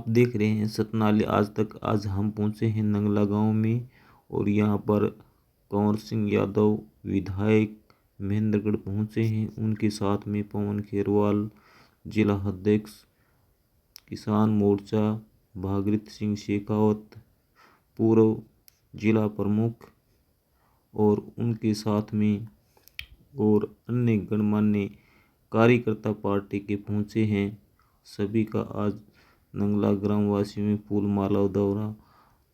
आप देख रहे हैं सतनाली आज तक। आज हम पहुंचे हैं नंगला गांव में और यहां पर कंवर सिंह यादव विधायक महेंद्रगढ़ पहुंचे हैं। उनके साथ में पवन खेरवाल जिला अध्यक्ष किसान मोर्चा, भागीरथ सिंह शेखावत पूर्व जिला प्रमुख और उनके साथ में और अन्य गणमान्य कार्यकर्ता पार्टी के पहुंचे हैं। सभी का आज नंगला ग्रामवासियों में फूल माला द्वारा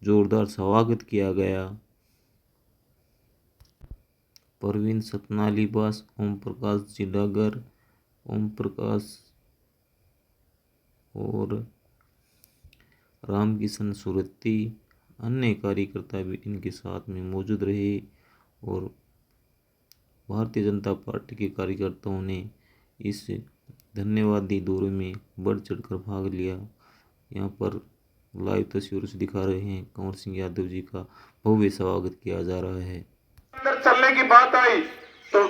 जोरदार स्वागत किया गया। प्रवीण सतनाली बास, ओम प्रकाश जिडागर, ओम प्रकाश और रामकिशन सुरती, अन्य कार्यकर्ता भी इनके साथ में मौजूद रहे और भारतीय जनता पार्टी के कार्यकर्ताओं ने इस धन्यवादी दौरे में बढ़ चढ़कर भाग लिया। यहाँ पर लाइव तस्वीरों से दिखा रहे हैं कंवर सिंह यादव जी का भव्य स्वागत किया जा रहा है। अंदर चलने की बात आई तो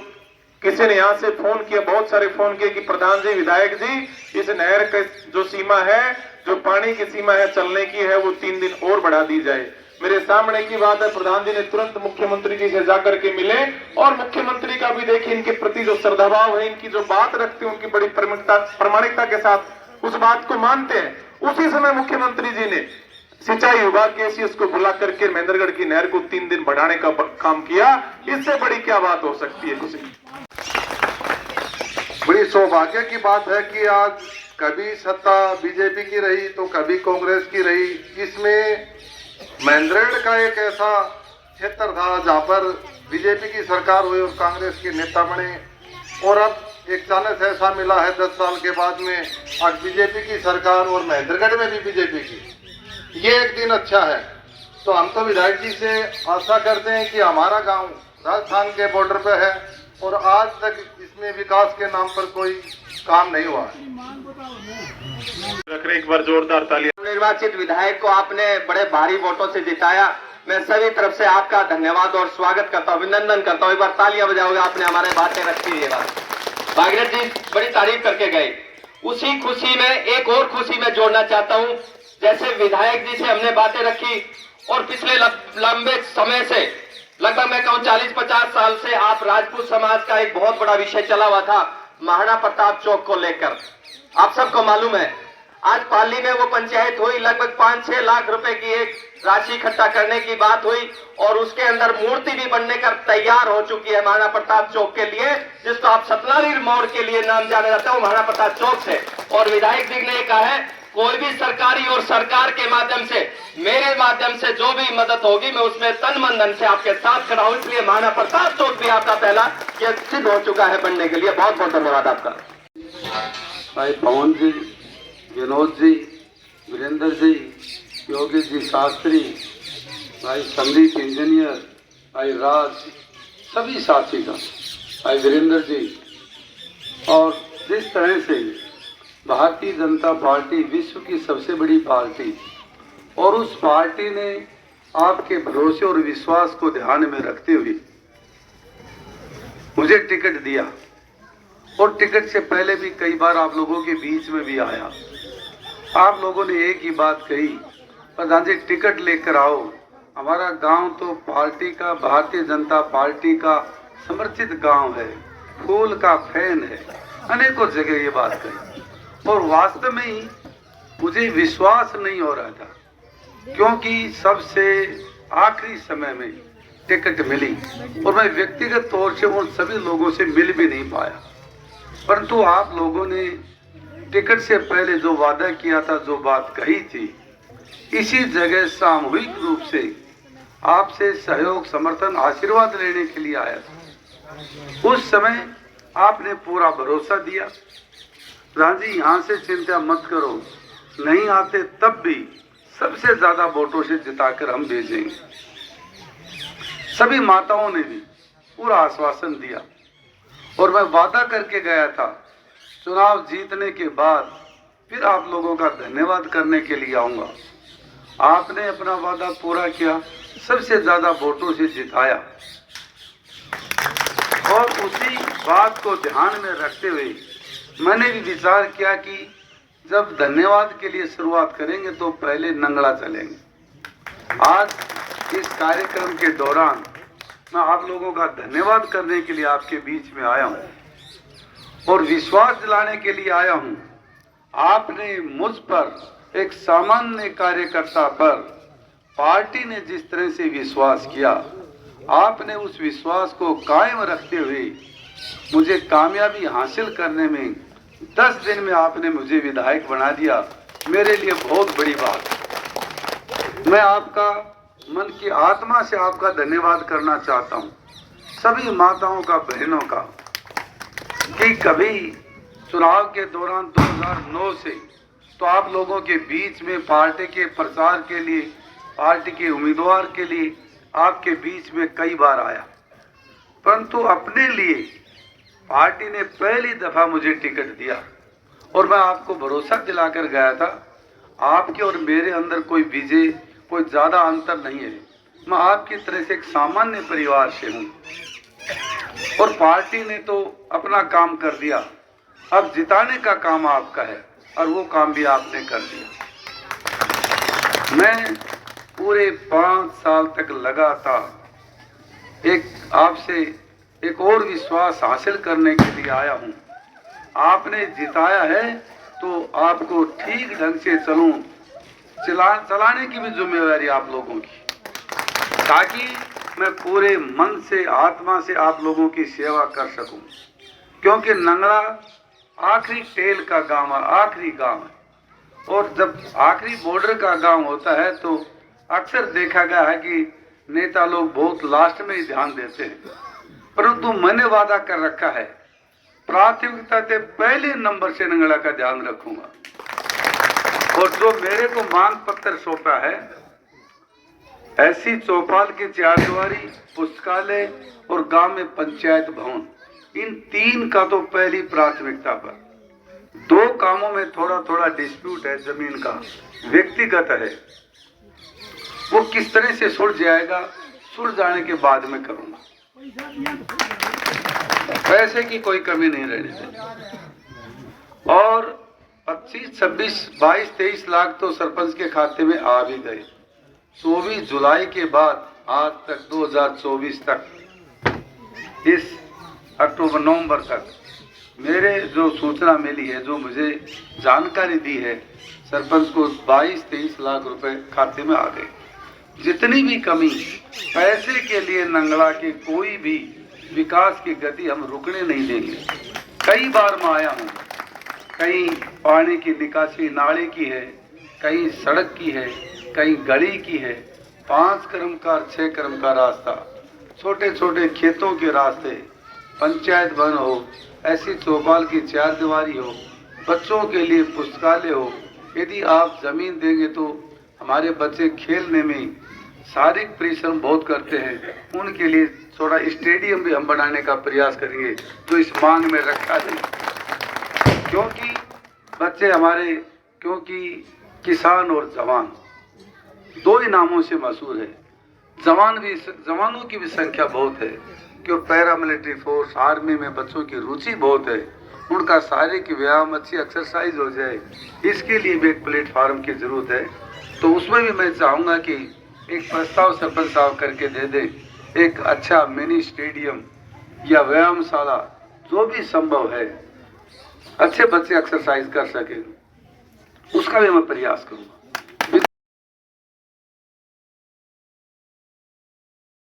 किसी ने यहाँ से फोन किया, बहुत सारे फोन किए कि प्रधान जी, विधायक जी, इस नहर का जो सीमा है, जो पानी की सीमा है चलने की है, वो 3 दिन और बढ़ा दी जाए। मेरे सामने की बात है, प्रधान जी ने तुरंत मुख्यमंत्री जी से जाकर के मिले और मुख्यमंत्री का भी देखिए इनके प्रति जो श्रद्धाभाव है, इनकी जो बात रखते हैं, उनकी बड़ी प्रामाणिकता के साथ उस बात को मानते हैं। उसी समय मुख्यमंत्री जी ने सिंचाई विभाग के एसीएस को बुला करके महेंद्रगढ़ की नहर को 3 दिन बढ़ाने का काम किया। इससे बड़ी क्या बात हो सकती है? कुछ बड़ी सौभाग्य की बात है कि आज कभी सत्ता बीजेपी की रही तो कभी कांग्रेस की रही। इसमें महेंद्रगढ़ का एक ऐसा क्षेत्र था जहां पर बीजेपी की सरकार हुई और कांग्रेस के नेता बने, और अब एक चांस ऐसा मिला है 10 साल के बाद में आज बीजेपी की सरकार और महेंद्रगढ़ में भी बीजेपी की। ये एक दिन अच्छा है। तो हम तो विधायक जी से आशा करते हैं कि हमारा गांव राजस्थान के बॉर्डर पे है और आज तक इसमें विकास के नाम पर कोई काम नहीं हुआ है। एक बार जोरदार तालियां। निर्वाचित विधायक को आपने बड़े भारी वोटों से जिताया। मैं सभी तरफ से आपका धन्यवाद और स्वागत करता हूँ, अभिनंदन करता हूँ। एक बार तालियां बजाओगे, आपने हमारे बातें रखी है। बात भागीरथ जी बड़ी तारीफ करके गए। उसी खुशी में एक और खुशी में जोड़ना चाहता हूँ। जैसे विधायक जी से हमने बातें रखी और पिछले लंबे समय से, लगभग मैं कहूँ 40-50 साल से आप राजपूत समाज का एक बहुत बड़ा विषय चला हुआ था महाराणा प्रताप चौक को लेकर। आप सबको मालूम है आज पाली में वो पंचायत हुई, लगभग 5-6 लाख रुपए की एक राशि इकट्ठा करने की बात हुई और उसके अंदर मूर्ति भी बनने कर तैयार हो चुकी है महाराणा प्रताप चौक के लिए, जिसको आप सतनाली मोड़ के लिए नाम जाना जाता है महाराणा प्रताप चौक से। और विधायक जी ने कहा है कोई भी सरकारी और सरकार के माध्यम से, मेरे माध्यम से जो भी मदद होगी मैं उसमें तन मन धन से आपके साथ खड़ा हूं। इसलिए महाराणा प्रताप चौक भी आपका पहला ये सिद्ध हो चुका है बनने के लिए। बहुत बहुत धन्यवाद आपका। भाई पवन जी, विनोद जी, वीरेंद्र जी, योगी जी शास्त्री, भाई समरीत इंजीनियर, भाई राज, सभी साथी का, भाई वीरेंद्र जी। और जिस तरह से भारतीय जनता पार्टी विश्व की सबसे बड़ी पार्टी और उस पार्टी ने आपके भरोसे और विश्वास को ध्यान में रखते हुए मुझे टिकट दिया और टिकट से पहले भी कई बार आप लोगों के बीच में भी आया। आप लोगों ने एक ही बात कही, प्रधान जी टिकट लेकर आओ। हमारा गांव तो पार्टी का, भारतीय जनता पार्टी का समर्थित गांव है, फूल का फैन है। अनेकों जगह ये बात कही और वास्तव में ही मुझे विश्वास नहीं हो रहा था, क्योंकि सबसे आखिरी समय में टिकट मिली और मैं व्यक्तिगत तौर से उन सभी लोगों से मिल भी नहीं पाया। परंतु आप लोगों ने टिकट से पहले जो वादा किया था, जो बात कही थी, इसी जगह सामूहिक रूप से आपसे सहयोग, समर्थन, आशीर्वाद लेने के लिए आया था। उस समय आपने पूरा भरोसा दिया, प्रधान जी यहाँ से चिंता मत करो, नहीं आते तब भी सबसे ज्यादा वोटों से जिताकर हम भेजेंगे। सभी माताओं ने भी पूरा आश्वासन दिया और मैं वादा करके गया था चुनाव जीतने के बाद फिर आप लोगों का धन्यवाद करने के लिए आऊंगा। आपने अपना वादा पूरा किया, सबसे ज्यादा वोटों से जिताया और उसी बात को ध्यान में रखते हुए मैंने भी विचार किया कि जब धन्यवाद के लिए शुरुआत करेंगे तो पहले नंगला चलेंगे। आज इस कार्यक्रम के दौरान मैं आप लोगों का धन्यवाद करने के लिए आपके बीच में आया हूं और विश्वास दिलाने के लिए आया हूं। आपने मुझ पर, एक सामान्य कार्यकर्ता पर, पार्टी ने जिस तरह से विश्वास किया, आपने उस विश्वास को कायम रखते हुए मुझे कामयाबी हासिल करने में 10 दिन में आपने मुझे विधायक बना दिया। मेरे लिए बहुत बड़ी बात। मैं आपका मन की आत्मा से आपका धन्यवाद करना चाहता हूं, सभी माताओं का, बहनों का, कि कभी चुनाव के दौरान 2009 से तो आप लोगों के बीच में पार्टी के प्रचार के लिए, पार्टी के उम्मीदवार के लिए आपके बीच में कई बार आया, परंतु अपने लिए पार्टी ने पहली दफा मुझे टिकट दिया और मैं आपको भरोसा दिलाकर गया था। आपके और मेरे अंदर कोई विजय, कोई ज्यादा अंतर नहीं है। मैं आपकी तरह से एक सामान्य परिवार से हूं और पार्टी ने तो अपना काम कर दिया, अब जिताने का काम आपका है और वो काम भी आपने कर दिया। मैं पूरे 5 साल तक लगातार आपसे एक और विश्वास हासिल करने के लिए आया हूं। आपने जिताया है तो आपको ठीक ढंग से चलाने की भी जिम्मेवारी आप लोगों की, ताकि मैं पूरे मन से, आत्मा से आप लोगों की सेवा कर सकूं। क्योंकि नंगला आखिरी टेल का गांव है, आखिरी गांव है, और जब आखिरी बॉर्डर का गांव होता है तो अक्सर देखा गया है कि नेता लोग बहुत लास्ट में ही ध्यान देते हैं, परंतु मैंने वादा कर रखा है प्राथमिकता से पहले नंबर से नंगला का ध्यान रखूंगा। और जो मेरे को मांग पत्र सौंपा है, ऐसी चौपाल की 4 दीवारी, पुस्तकालय और गांव में पंचायत भवन, इन 3 का तो पहली प्राथमिकता पर। 2 कामों में थोड़ा थोड़ा डिस्प्यूट है, जमीन का व्यक्तिगत है, वो किस तरह से सुलझ जाएगा, सुलझ जाने के बाद में करूंगा। पैसे की कोई कमी नहीं रहने देनी। और 25, 26, 22, 23 लाख तो सरपंच के खाते में आ भी गए। 24 जुलाई के बाद आज तक 2024 तक, इस अक्टूबर नवंबर तक मेरे जो सूचना मिली है, जो मुझे जानकारी दी है, सरपंच को 22-23 लाख रुपए खाते में आ गए। जितनी भी कमी पैसे के लिए नंगला की कोई भी विकास की गति हम रुकने नहीं देंगे। कई बार मैं आया हूँ, कहीं पानी की निकासी नाले की है, कहीं सड़क की है, कहीं गली की है, 5 क्रम का 6 क्रम का रास्ता, छोटे छोटे खेतों के रास्ते, पंचायत भवन हो, ऐसी चौपाल की 4 दीवारी हो, बच्चों के लिए पुस्तकालय हो। यदि आप जमीन देंगे तो हमारे बच्चे खेलने में शारीरिक परिश्रम बहुत करते हैं, उनके लिए थोड़ा स्टेडियम भी हम बनाने का प्रयास करेंगे, जो इस मांग में रखा है। क्योंकि बच्चे हमारे, क्योंकि किसान और जवान 2 ही नामों से मशहूर है। जवानों की भी संख्या बहुत है, क्योंकि पैरा मिलिट्री फोर्स, आर्मी में बच्चों की रुचि बहुत है। उनका शारीरिक व्यायाम, अच्छी एक्सरसाइज हो जाए, इसके लिए भी एक प्लेटफार्म की जरूरत है। तो उसमें भी मैं चाहूँगा कि एक प्रस्ताव सरपंच साहब करके दे दें, एक अच्छा मिनी स्टेडियम या व्यायामशाला, जो भी संभव है, अच्छे बच्चे एक्सरसाइज कर सकें, उसका भी मैं प्रयास करूँगा।